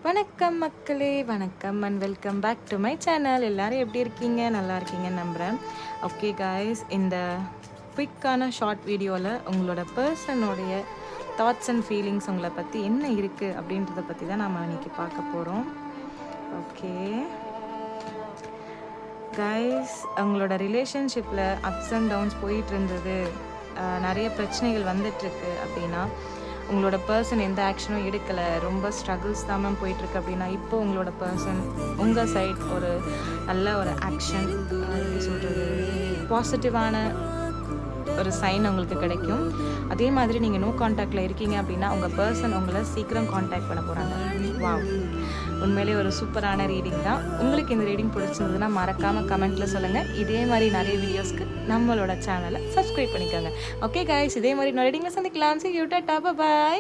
வணக்கம் மக்களே, வணக்கம் and welcome back to my channel. எல்லோரும் எப்படி இருக்கீங்க? நல்லா இருக்கீங்கன்னு நம்புகிறேன். ஓகே காய்ஸ், இந்த குயிக்கான ஷார்ட் வீடியோவில் உங்களோட பர்சனோடைய தாட்ஸ் அண்ட் ஃபீலிங்ஸ் உங்களை பற்றி என்ன இருக்குது அப்படின்றத பற்றி தான் நம்ம இன்றைக்கி பார்க்க போகிறோம். ஓகே காய்ஸ், உங்களோட ரிலேஷன்ஷிப்பில் அப்ஸ் அண்ட் டவுன்ஸ் போயிட்டு இருந்தது, நிறைய பிரச்சனைகள் வந்துட்டுருக்கு அப்படின்னா, உங்களோட பர்சன் எந்த ஆக்ஷனும் எடுக்கலை, ரொம்ப ஸ்ட்ரகிள்ஸ் தான் போயிட்டுருக்கு அப்படின்னா, இப்போ உங்களோட பர்சன் உங்கள் சைட் ஒரு நல்ல ஒரு ஆக்ஷன், எப்படி சொல்கிறது, பாசிட்டிவான ஒரு சைன் உங்களுக்கு கிடைக்கும். அதே மாதிரி நீங்கள் நோ கான்டாக்டில் இருக்கீங்க அப்படின்னா உங்கள் பர்சன் உங்களை சீக்கிரம் கான்டாக்ட் பண்ண போகிறாங்க. வாவ், உண்மையிலே ஒரு சூப்பரான ரீடிங் தான். உங்களுக்கு இந்த ரீடிங் பிடிச்சிருந்ததுன்னா மறக்காமல் கமெண்ட்டில் சொல்லுங்கள். இதே மாதிரி நிறைய வீடியோஸ்க்கு நம்மளோட சேனலை சப்ஸ்கிரைப் பண்ணிக்கோங்க. ஓகே காய்ஸ், இதே மாதிரி இன்னொரு ரீடிங்கில் சந்திக்கலாம். See you, Tata, bye bye.